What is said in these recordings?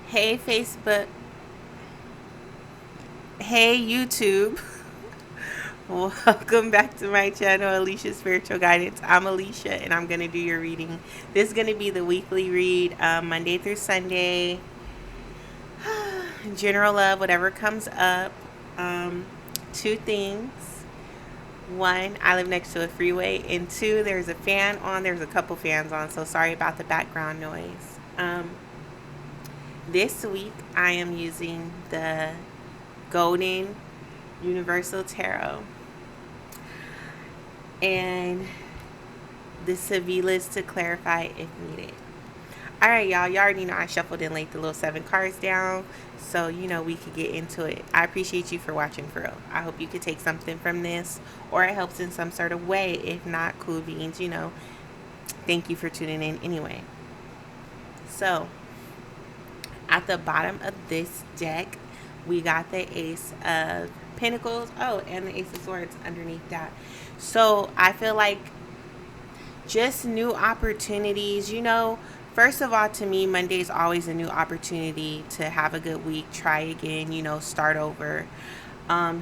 Hey Facebook, hey YouTube. Welcome back to my channel, Alicia Spiritual Guidance. I'm Alicia and I'm going to do your reading. This is going to be the weekly read, Monday through Sunday. General love, whatever comes up. Um, Two things. One, I live next to a freeway. And two, there's a fan on. There's a couple fans on, so sorry about the background noise. This week, I am using the Golden Universal Tarot and the Sevilas to clarify if needed. All right, y'all. You already know I shuffled and laid the little 7 cards down, so we could get into it. I appreciate you for watching, for real. I hope you could take something from this, or it helps in some sort of way. If not, cool beans. Thank you for tuning in anyway. So, at the bottom of this deck, we got the Ace of Pentacles. Oh, and the Ace of Swords underneath that. So I feel like just new opportunities. First of all, to me, Monday is always a new opportunity to have a good week, try again, start over.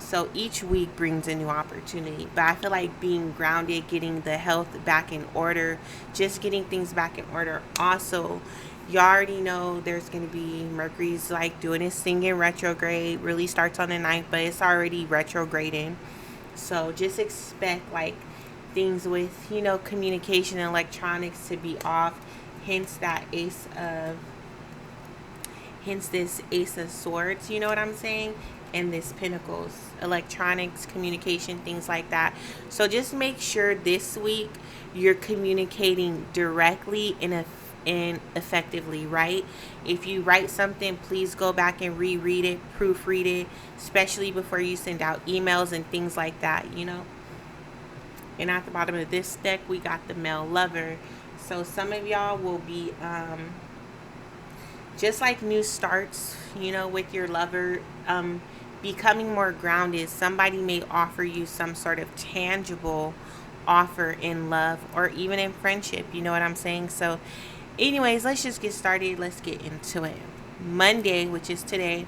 So each week brings a new opportunity. But I feel like being grounded, getting the health back in order, just getting things back in order. Also, you already know there's going to be Mercury's like doing its thing in retrograde. Really starts on the 9th, but it's already retrograding. So just expect like things with, communication and electronics to be off. Hence this Ace of Swords, you know what I'm saying? And this Pentacles, electronics, communication, things like that. So just make sure this week you're communicating directly and effectively, right? If you write something, please go back and reread it, proofread it, especially before you send out emails and things like that. And at the bottom of this deck, we got the male lover. So some of y'all will be just like new starts, with your lover, becoming more grounded. Somebody may offer you some sort of tangible offer in love or even in friendship. You know what I'm saying? So anyways, let's just get started. Let's get into it. Monday, which is today,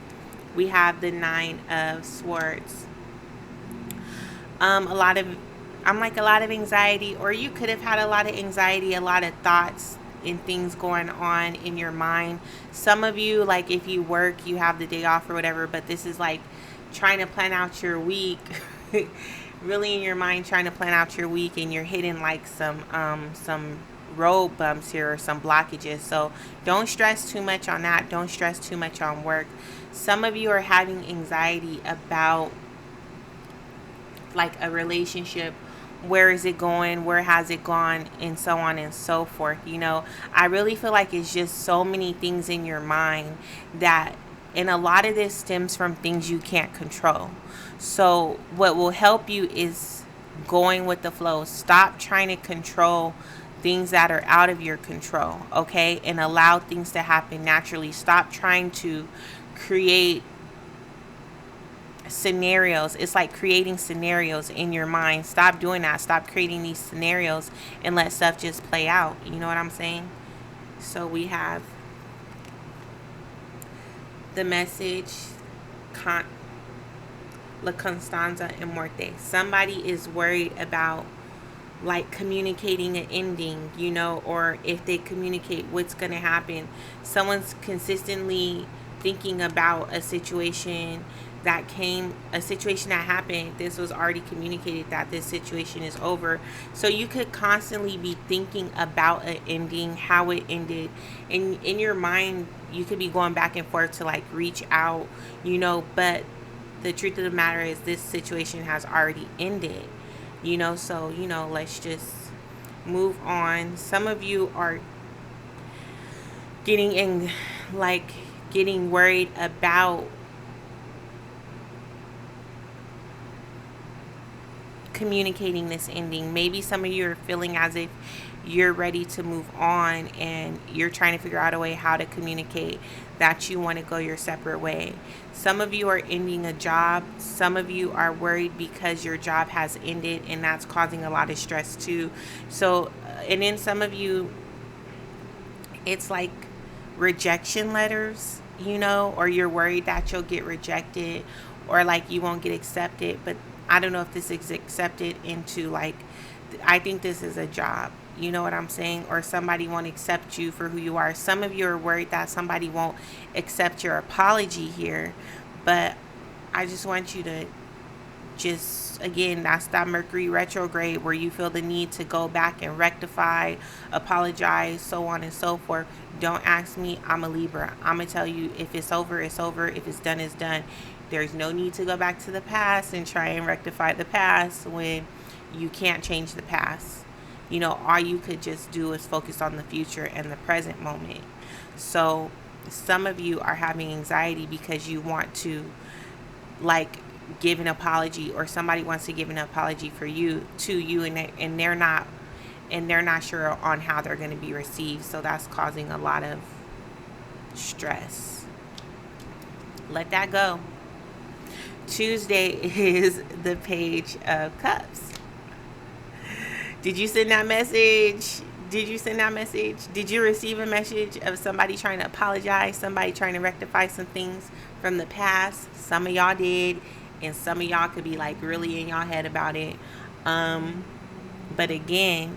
we have the 9 of Swords. A lot of anxiety, or you could have had a lot of anxiety, a lot of thoughts and things going on in your mind. Some of you, like if you work, you have the day off or whatever, but this is like trying to plan out your week. Really in your mind trying to plan out your week, and you're hitting like some road bumps here or some blockages. So don't stress too much on that. Don't stress too much on work. Some of you are having anxiety about like a relationship. Where is it going? Where has it gone? And so on and so forth. I really feel like it's just so many things in your mind and a lot of this stems from things you can't control. So what will help you is going with the flow. Stop trying to control things that are out of your control, okay? And allow things to happen naturally. Stop trying to create scenarios. It's like creating scenarios in your mind. Stop doing that. Stop creating these scenarios and let stuff just play out. You know what I'm saying? So we have the message, La Constanza and Muerte. Somebody is worried about like communicating an ending, or if they communicate, what's going to happen. Someone's consistently thinking about a situation that happened. This was already communicated that this situation is over. So you could constantly be thinking about an ending, how it ended. And in your mind, you could be going back and forth to like reach out, but the truth of the matter is this situation has already ended, so, let's just move on. Some of you are getting worried about communicating this ending. Maybe some of you are feeling as if you're ready to move on and you're trying to figure out a way how to communicate that you want to go your separate way. Some of you are ending a job. Some of you are worried because your job has ended and that's causing a lot of stress too. So, and then some of you, it's like rejection letters or you're worried that you'll get rejected, or like you won't get accepted. But I don't know if this is accepted into like, I think this is a job. You know what I'm saying? Or somebody won't accept you for who you are. Some of you are worried that somebody won't accept your apology here. But I just want you to just, again, that's that Mercury retrograde where you feel the need to go back and rectify, apologize, so on and so forth. Don't ask me. I'm a Libra. I'm going to tell you, if it's over, it's over. If it's done, it's done. There's no need to go back to the past and try and rectify the past when you can't change the past. All you could just do is focus on the future and the present moment. So some of you are having anxiety because you want to, like, give an apology, or somebody wants to give an apology for you to you, and they're not sure on how they're going to be received. So that's causing a lot of stress. Let that go. Tuesday is the Page of Cups. Did you send that message? Did you receive a message of somebody trying to apologize, somebody trying to rectify some things from the past? Some of y'all did, and some of y'all could be like really in y'all head about it. But again,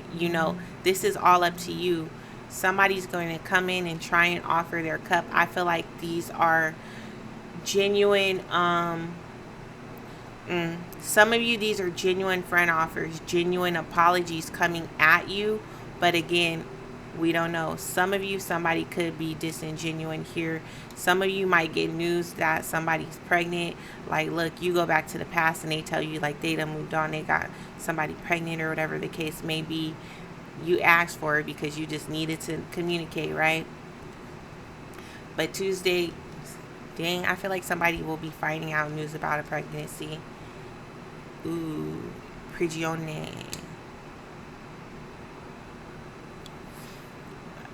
this is all up to you. Somebody's going to come in and try and offer their cup. I feel like these are genuine, some of you, these are genuine friend offers, genuine apologies coming at you. But again, we don't know. Some of you, somebody could be disingenuine here. Some of you might get news that somebody's pregnant. Like, look, you go back to the past and they tell you like they done moved on, they got somebody pregnant or whatever the case may be. You asked for it because you just needed to communicate, right? But Tuesday, dang, I feel like somebody will be finding out news about a pregnancy. Ooh, prigione.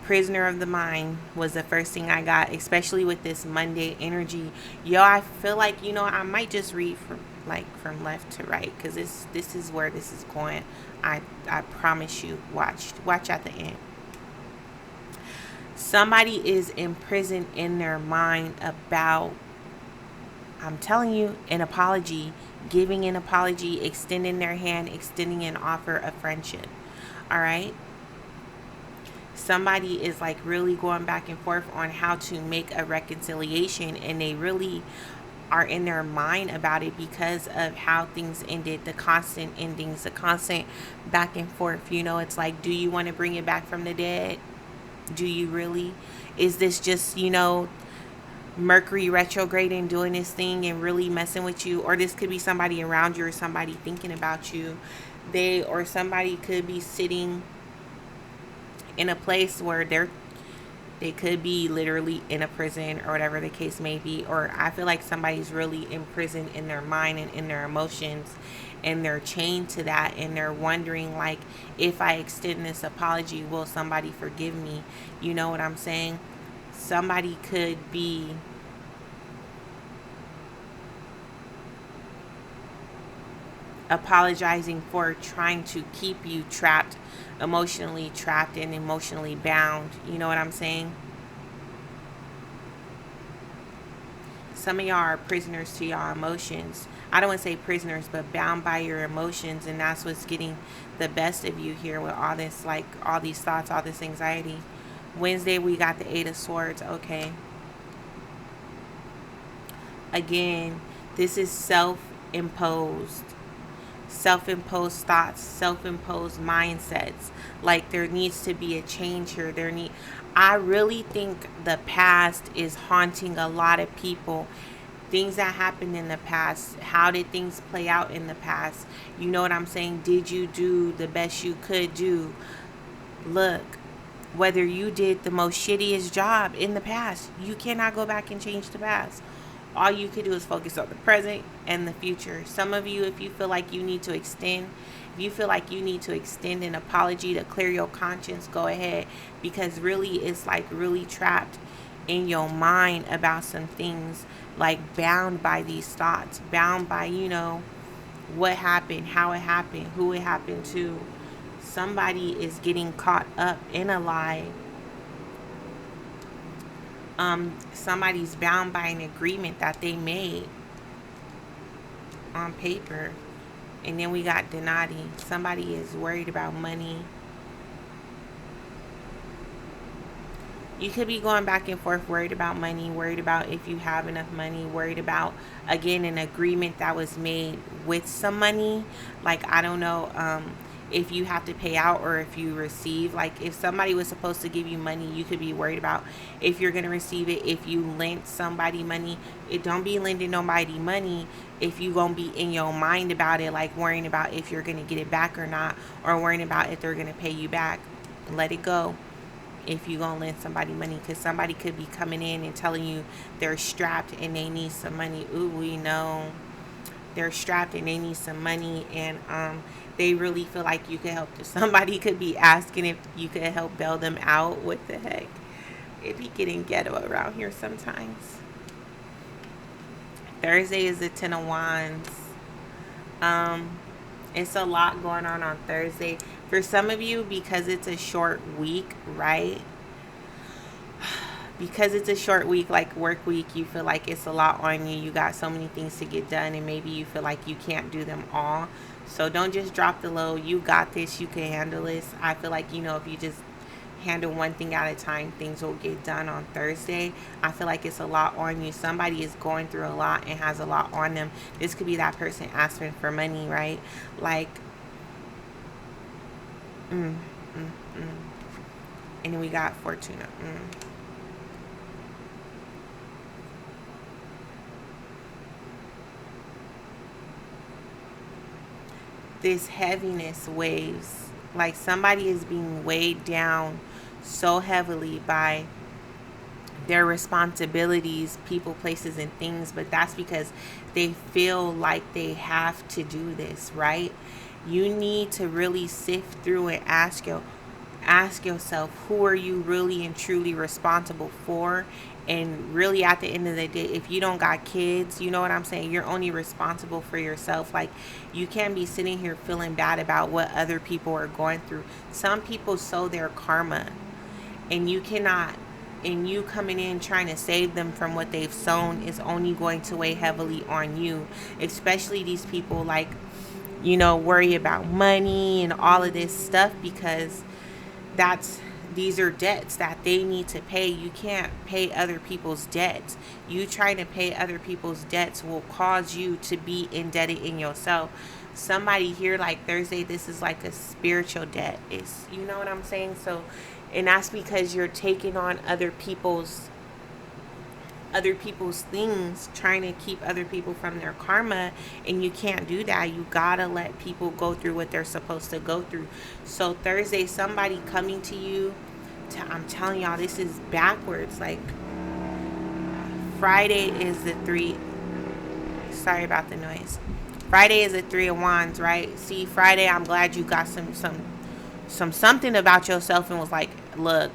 Prisoner of the mind was the first thing I got, especially with this Monday energy. Yo, I feel like, I might just read from left to right, because this is where this is going. I promise you. Watch at the end. Somebody is imprisoned in their mind about, I'm telling you, an apology, giving an apology, extending their hand, extending an offer of friendship. All right? Somebody is like really going back and forth on how to make a reconciliation, and they really are in their mind about it because of how things ended, the constant endings, the constant back and forth. It's like, do you want to bring it back from the dead? Do you really? Is this just, Mercury retrograde and doing this thing and really messing with you? Or this could be somebody around you, or somebody thinking about you. Or somebody could be sitting in a place where they could be literally in a prison, or whatever the case may be. Or I feel like somebody's really imprisoned in their mind and in their emotions, and they're chained to that, and they're wondering, like, if I extend this apology, will somebody forgive me? You know what I'm saying? Somebody could be apologizing for trying to keep you emotionally trapped and emotionally bound. You know what I'm saying? Some of y'all are prisoners to y'all emotions. I don't want to say prisoners, but bound by your emotions, and that's what's getting the best of you here with all this, like, all these thoughts, all this anxiety. Wednesday, we got the 8 of Swords. Okay. Again, this is self-imposed thoughts, self-imposed mindsets. Like, there needs to be a change here. I really think the past is haunting a lot of people. Things that happened in the past. How did things play out in the past? You know what I'm saying? Did you do the best you could do? Look, whether you did the most shittiest job in the past, you cannot go back and change the past. All you can do is focus on the present and the future. Some of you, if you feel like you need to extend an apology to clear your conscience, go ahead. Because really, it's like really trapped in your mind about some things, like bound by these thoughts, bound by, what happened, how it happened, who it happened to. Somebody is getting caught up in a lie. Somebody's bound by an agreement that they made on paper. And then we got Donati. Somebody is worried about money. You could be going back and forth, worried about money, worried about if you have enough money, worried about, again, an agreement that was made with some money. Like, I don't know if you have to pay out or if you receive. Like, if somebody was supposed to give you money, you could be worried about if you're going to receive it. If you lent somebody money, it don't be lending nobody money if you going to be in your mind about it, like worrying about if you're going to get it back or not, or worrying about if they're going to pay you back. Let it go. If you gonna lend somebody money, because somebody could be coming in and telling you they're strapped and they need some money. Ooh, we know they're strapped and they need some money, and they really feel like you could help them. Somebody could be asking if you could help bail them out. What the heck? It be getting ghetto around here sometimes. Thursday is the 10 of Wands. It's a lot going on Thursday. For some of you, because it's a short week, right? Because it's a short week, like work week, you feel like it's a lot on you. You got so many things to get done, and maybe you feel like you can't do them all. So don't just drop the load. You got this. You can handle this. I feel like, if you just handle one thing at a time, things will get done on Thursday. I feel like it's a lot on you. Somebody is going through a lot and has a lot on them. This could be that person asking for money, right? Like, and then we got Fortuna. This heaviness waves. Like, somebody is being weighed down so heavily by their responsibilities, people, places, and things, but that's because they feel like they have to do this, right? You need to really sift through and ask yourself, who are you really and truly responsible for? And really, at the end of the day, if you don't got kids, you know what I'm saying? You're only responsible for yourself. Like, you can't be sitting here feeling bad about what other people are going through. Some people sow their karma, and you cannot. And you coming in trying to save them from what they've sown is only going to weigh heavily on you. Especially these people, like, worry about money and all of this stuff, because these are debts that they need to pay. You can't pay other people's debts. You trying to pay other people's debts will cause you to be indebted in yourself. Somebody here, like Thursday, this is like a spiritual debt. It's, you know what I'm saying? So, and that's because you're taking on other people's things, trying to keep other people from their karma, and you can't do that. You gotta let people go through what they're supposed to go through. So Thursday, somebody coming to you, I'm telling y'all, this is backwards. Like, Friday is the sorry about the noise. Friday is the 3 of Wands, right? See, Friday, I'm glad you got some something about yourself and was like, look,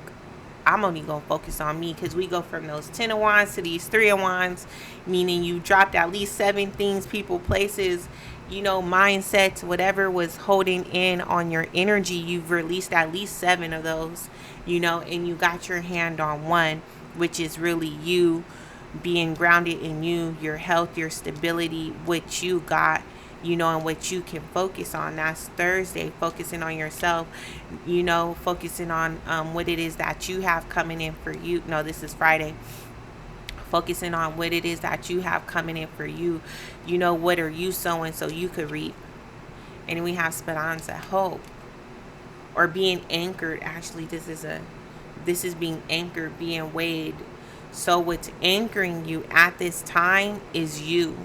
I'm only going to focus on me, because we go from those 10 of Wands to these 3 of Wands, meaning you dropped at least 7 things, people, places, mindsets, whatever was holding in on your energy. You've released at least 7 of those, and you got your hand on one, which is really you being grounded in you, your health, your stability, what you got, and what you can focus on. That's Thursday, focusing on yourself, focusing on what it is that you have coming in for you. No, this is Friday. Focusing on what it is that you have coming in for you. What are you sowing so you could reap? And we have Speranza, hope, or being anchored. Actually, this is being anchored, being weighed. So what's anchoring you at this time is you.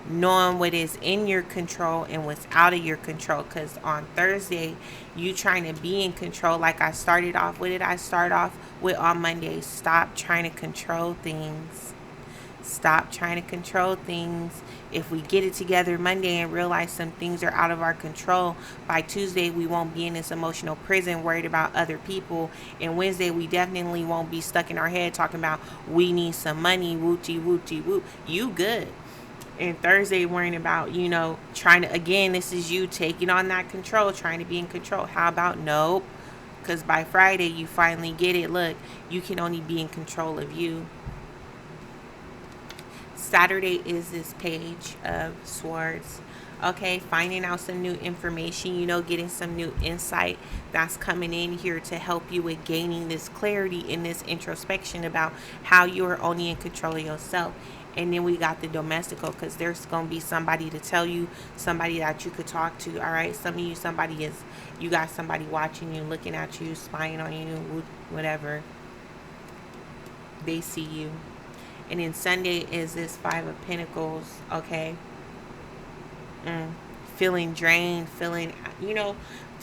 Knowing what is in your control and what's out of your control. Because on Thursday, you trying to be in control. Like I started off, what did I start off with on Monday? Stop trying to control things. Stop trying to control things. If we get it together Monday and realize some things are out of our control, by Tuesday we won't be in this emotional prison worried about other people. And Wednesday we definitely won't be stuck in our head talking about we need some money, wooty wooty woo. You good. And Thursday worrying about, trying to, again, this is you taking on that control, trying to be in control. How about nope? because by Friday you finally get it. Look, you can only be in control of you. Saturday is this page of swords. Okay, finding out some new information, getting some new insight that's coming in here to help you with gaining this clarity in this introspection about how you are only in control of yourself. And then we got the domestical, because there's going to be somebody to tell you, somebody that you could talk to. All right, some of you, you got somebody watching you, looking at you, spying on you, whatever. They see you. And then Sunday is this Five of Pentacles, okay? Feeling drained, feeling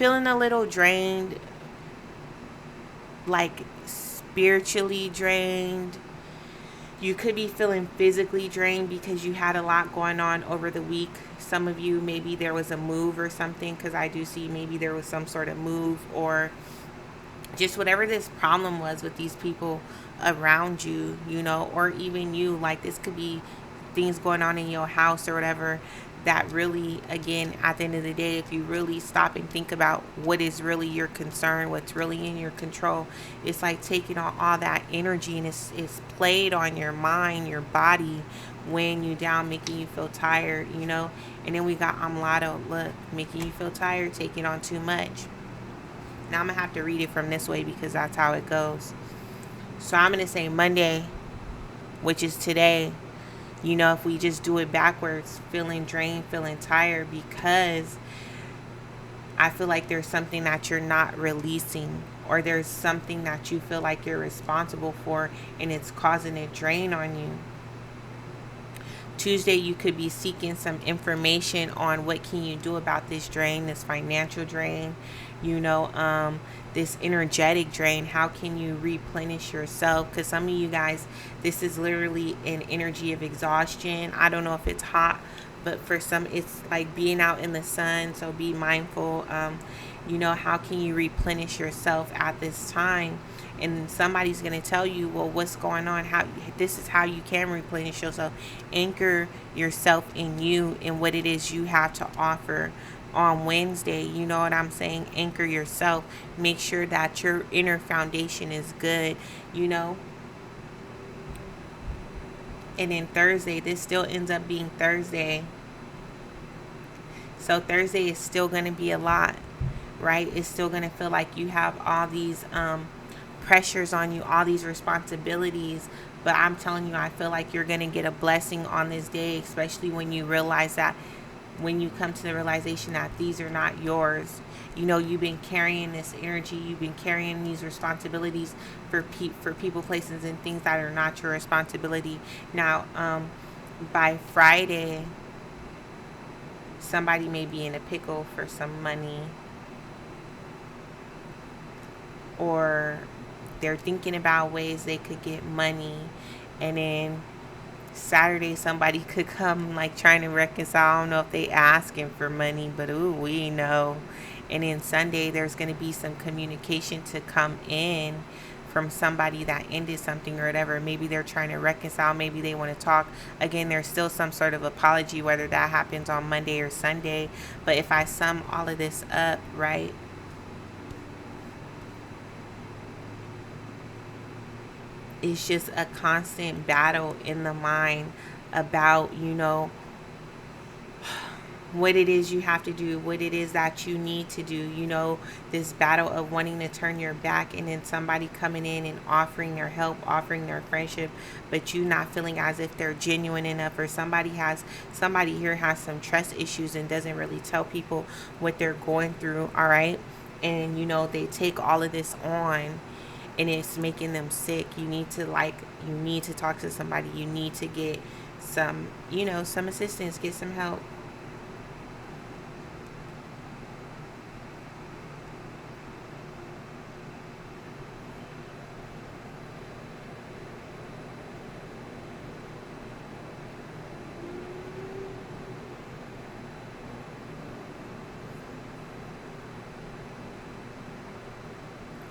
a little drained, like spiritually drained. You could be feeling physically drained because you had a lot going on over the week. Some of you, maybe there was a move or something, because I do see maybe there was some sort of move, or just whatever this problem was with these people around you, or even you. Like, this could be things going on in your house or whatever, that really, again, at the end of the day, if you really stop and think about what is really your concern, what's really in your control, it's like taking on all that energy, and it's played on your mind, your body, weighing you down, making you feel tired, And then we got Amlato, look, making you feel tired, taking on too much. Now I'm going to have to read it from this way because that's how it goes. So I'm going to say Monday, which is today. If we just do it backwards, feeling drained, feeling tired, because I feel like there's something that you're not releasing, or there's something that you feel like you're responsible for, and it's causing a drain on you. Tuesday, you could be seeking some information on what can you do about this drain, this financial drain, this energetic drain. How can you replenish yourself? Because some of you guys, this is literally an energy of exhaustion. I don't know if it's hot, but for some, it's like being out in the sun. So be mindful. How can you replenish yourself at this time? And somebody's going to tell you, well, what's going on? This is how you can replenish yourself. Anchor yourself in you and what it is you have to offer on Wednesday. You know what I'm saying? Anchor yourself. Make sure that your inner foundation is good, And then Thursday, this still ends up being Thursday. So Thursday is still going to be a lot, right? It's still going to feel like you have all these pressures on you, all these responsibilities. But I'm telling you, I feel like you're going to get a blessing on this day, especially when you realize that, when you come to the realization that these are not yours. You've been carrying this energy, you've been carrying these responsibilities for people, places, and things that are not your responsibility. Now, by Friday, somebody may be in a pickle for some money, or they're thinking about ways they could get money. And then Saturday, somebody could come like trying to reconcile. I don't know if they asking for money, but we know. And then Sunday, there's going to be some communication to come in from somebody that ended something or whatever. Maybe they're trying to reconcile. Maybe they want to talk. Again, there's still some sort of apology, whether that happens on Monday or Sunday. But if I sum all of this up, right, it's just a constant battle in the mind about, what it is you have to do, what it is that you need to do, this battle of wanting to turn your back, and then somebody coming in and offering their help, offering their friendship, but you not feeling as if they're genuine enough, or somebody here has some trust issues and doesn't really tell people what they're going through, all right? And, they take all of this on, and it's making them sick. You need to talk to somebody. You need to get some assistance, get some help.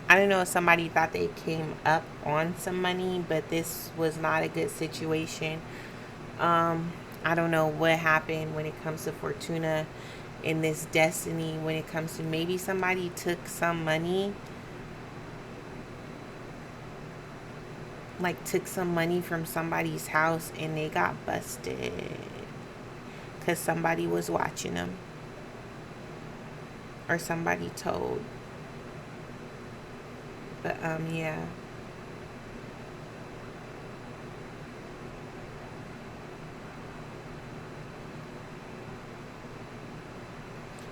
I don't know if somebody thought they came up on some money, but this was not a good situation. I don't know what happened when it comes to Fortuna in this destiny, when it comes to maybe somebody took some money like took some money from somebody's house and they got busted because somebody was watching them or somebody told. But yeah.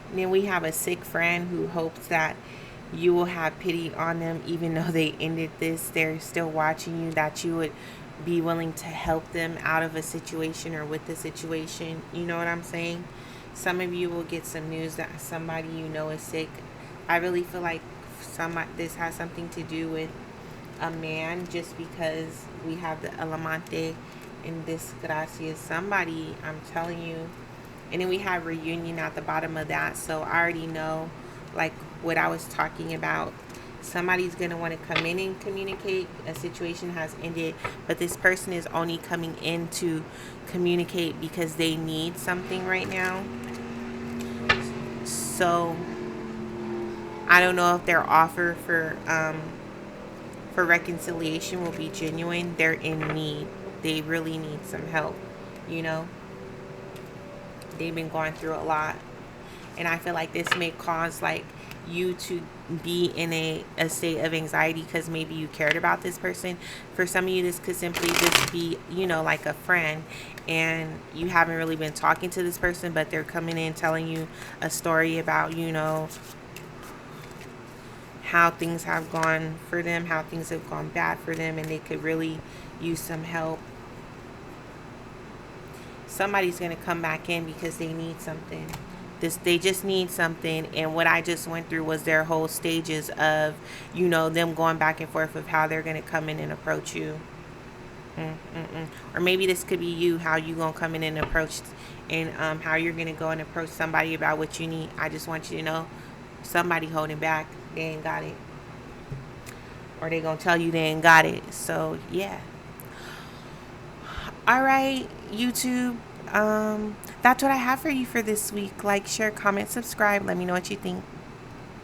And then we have a sick friend who hopes that you will have pity on them even though they ended this. They're still watching you, that you would be willing to help them out of a situation or with the situation. You know what I'm saying? Some of you will get some news that somebody you know is sick. I really feel like this has something to do with a man, just because we have the Elamante in Desgracia. Somebody, I'm telling you. And then we have reunion at the bottom of that. So I already know, like, what I was talking about. Somebody's going to want to come in and communicate. A situation has ended, but this person is only coming in to communicate because they need something right now. So I don't know if their offer for reconciliation will be genuine. They're in need. They really need some help, you know? They've been going through a lot. And I feel like this may cause, like, you to be in a state of anxiety because maybe you cared about this person. For some of you, this could simply just be, you know, like a friend, and you haven't really been talking to this person, but they're coming in telling you a story about, you know, how things have gone for them, how things have gone bad for them, and they could really use some help. Somebody's going to come back in because they need something. They just need something. And what I just went through was their whole stages of, you know, them going back and forth of how they're going to come in and approach you. Or maybe this could be you, how you going to come in and approach, and how you're going to go and approach somebody about what you need. I just want you to know, somebody holding back. They ain't got it. Or they going to tell you they ain't got it. So, yeah. All right, YouTube. That's what I have for you for this week. Like, share, comment, subscribe. Let me know what you think.